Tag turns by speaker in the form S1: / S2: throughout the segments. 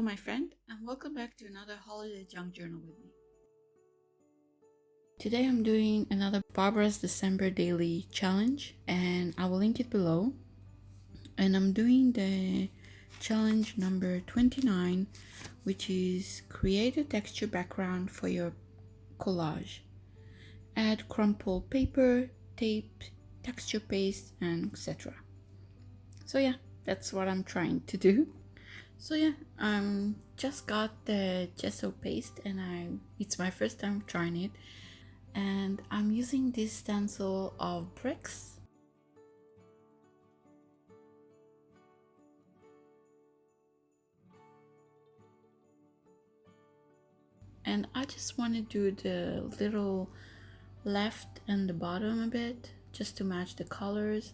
S1: my friend, and welcome back to another holiday junk journal with me. Today I'm doing another Barbara's December daily challenge, and I will link it below. And I'm doing the challenge number 29, which is create a texture background for your collage. Add crumpled paper, tape, texture paste, and etc. So yeah, that's what I'm trying to do. So yeah, just got the gesso paste and it's my first time trying it, and I'm using this stencil of bricks. And I just want to do the little left and the bottom a bit just to match the colors,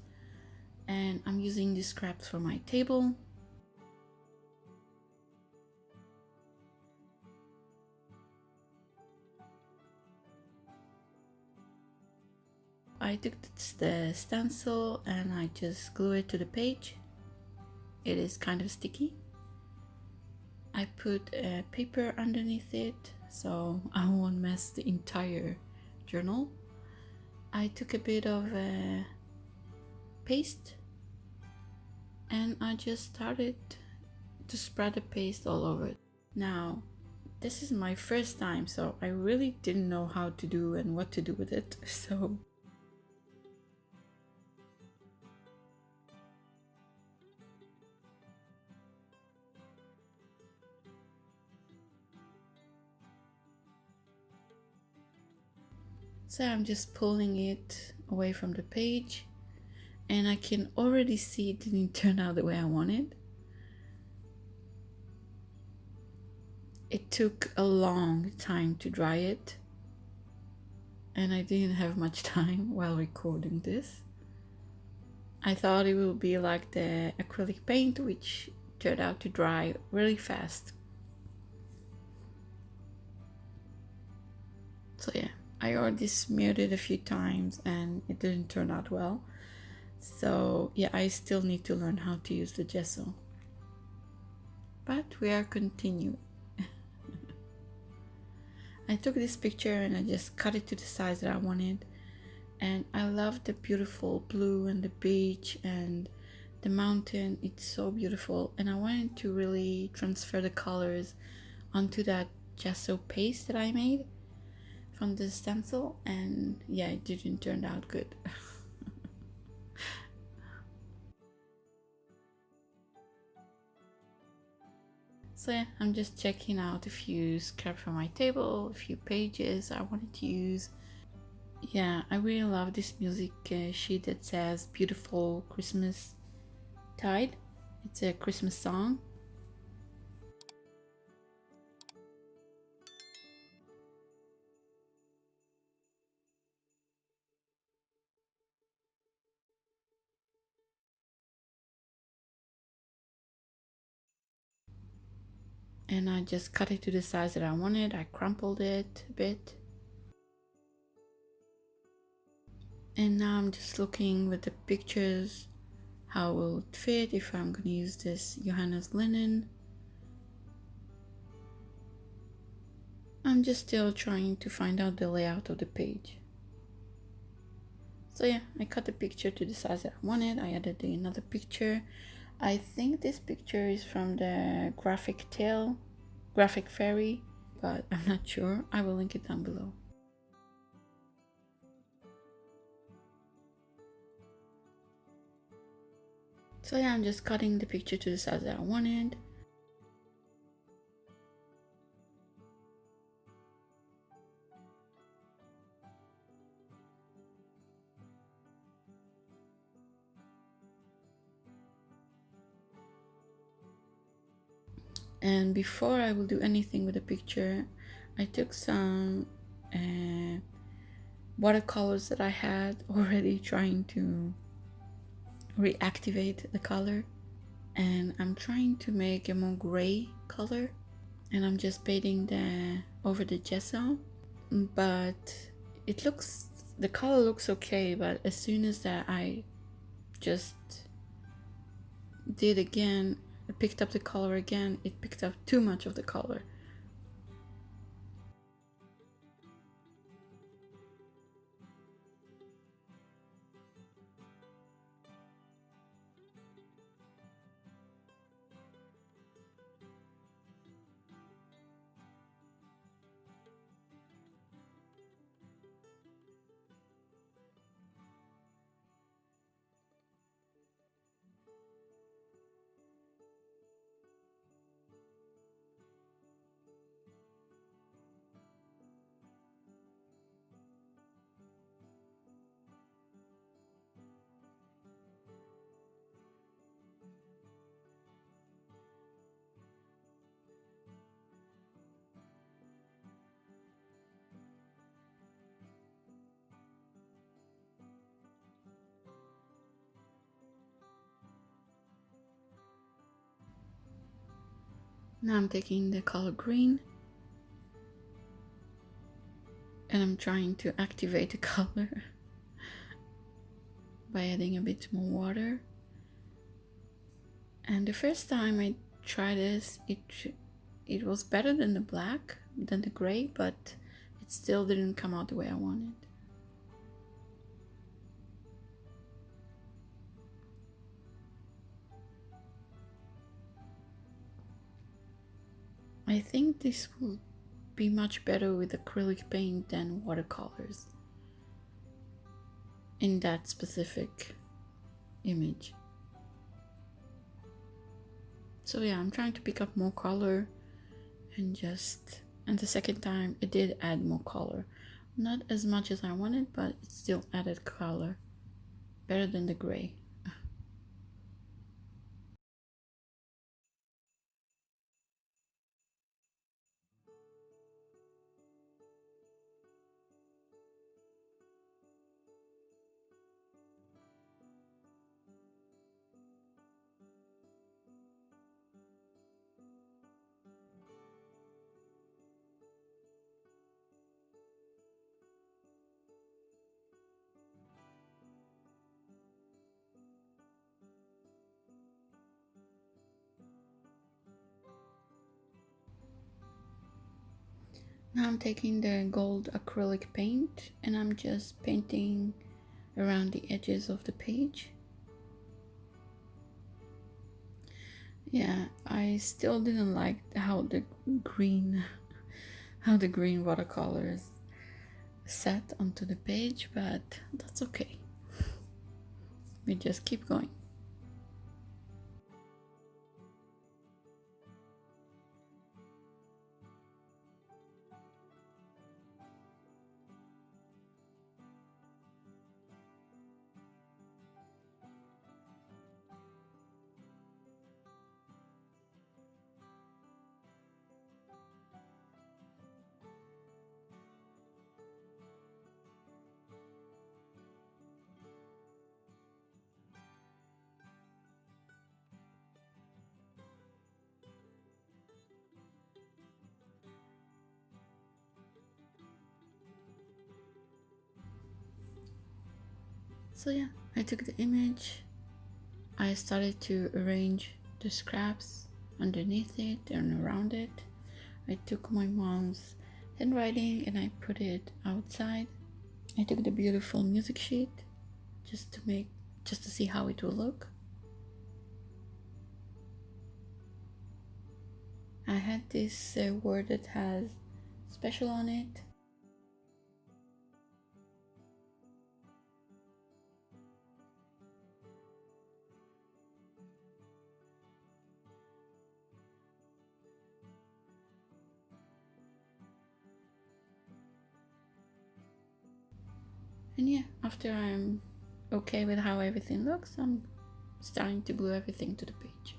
S1: and I'm using these scraps for my table. I took the stencil and I just glue it to the page. It is kind of sticky. I put a paper underneath it so I won't mess the entire journal. I took a bit of paste and I just started to spread the paste all over it. Now, this is my first time, so I really didn't know how to do and what to do with it, so I'm just pulling it away from the page, and I can already see it didn't turn out the way I wanted. It took a long time to dry it, and I didn't have much time while recording this. I thought it would be like the acrylic paint, which turned out to dry really fast. So yeah, I already smeared it a few times and it didn't turn out well. So yeah, I still need to learn how to use the gesso. But we are continuing. I took this picture and I just cut it to the size that I wanted. And I love the beautiful blue and the beach and the mountain. It's so beautiful. And I wanted to really transfer the colors onto that gesso paste that I made from the stencil, and yeah, it didn't turn out good. So yeah, I'm just checking out a few scraps from my table, a few pages I wanted to use. Yeah, I really love this music sheet that says Beautiful Christmas Tide. It's a Christmas song. And I just cut it to the size that I wanted. I crumpled it a bit. And now I'm just looking with the pictures how will it fit, if I'm gonna use this Johanna's linen. I'm just still trying to find out the layout of the page. So yeah, I cut the picture to the size that I wanted. I added another picture. I think this picture is from the graphic fairy, but I'm not sure. I will link it down below. So yeah, I'm just cutting the picture to the size that I wanted. And before I will do anything with the picture, I took some watercolors that I had already, trying to reactivate the color, and I'm trying to make a more gray color, and I'm just painting over the gesso, but the color looks okay, but as soon as that I just did again, I picked up the color again, it picked up too much of the color. Now I'm taking the color green and I'm trying to activate the color by adding a bit more water. And the first time I tried this, it was better than the black, than the gray, but it still didn't come out the way I wanted. I think this will be much better with acrylic paint than watercolors in that specific image. So yeah, I'm trying to pick up more color and the second time it did add more color. Not as much as I wanted, but it still added color. Better than the gray. Now I'm taking the gold acrylic paint and I'm just painting around the edges of the page. Yeah, I still didn't like how the green watercolors set onto the page, but that's okay. We just keep going. So yeah, I took the image, I started to arrange the scraps underneath it and around it. I took my mom's handwriting and I put it outside. I took the beautiful music sheet just to see how it will look. I had this word that has special on it. And yeah, after I'm okay with how everything looks, I'm starting to glue everything to the page.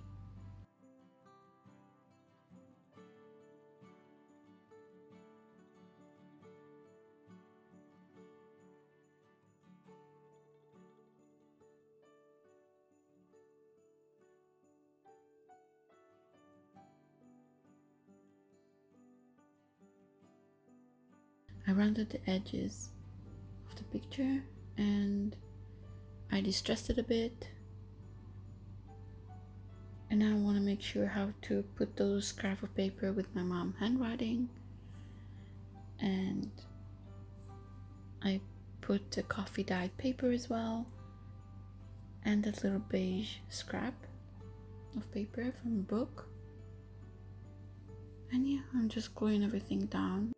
S1: I rounded the edges of the picture and I distressed it a bit And I want to make sure how to put those scrap of paper with my mom handwriting. And I put the coffee dyed paper as well, and that little beige scrap of paper from a book. And yeah, I'm just gluing everything down.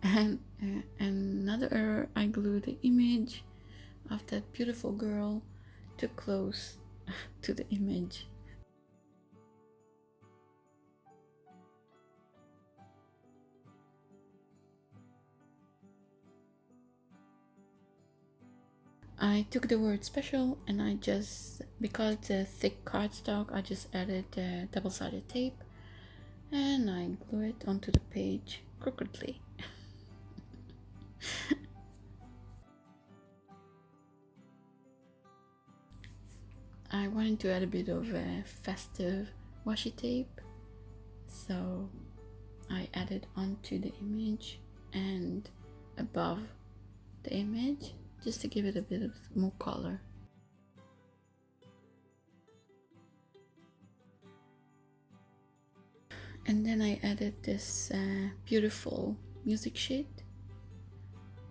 S1: And another error, I glued the image of that beautiful girl too close to the image. I took the word special and I just, because the thick cardstock, I just added the double-sided tape and I glue it onto the page crookedly. I wanted to add a bit of a festive washi tape, so I added onto the image and above the image just to give it a bit of more color. And then I added this beautiful music sheet,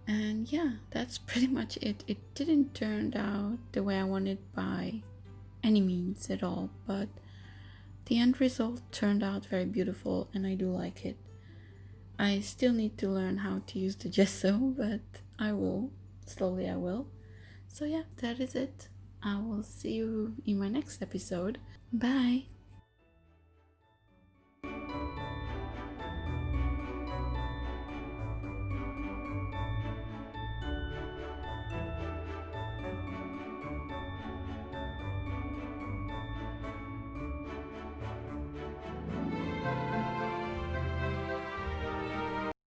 S1: and yeah, that's pretty much it. It didn't turn out the way I wanted by any means at all, but the end result turned out very beautiful and I do like it. I still need to learn how to use the gesso, but I will. Slowly I will. So yeah, that is it. I will see you in my next episode. Bye!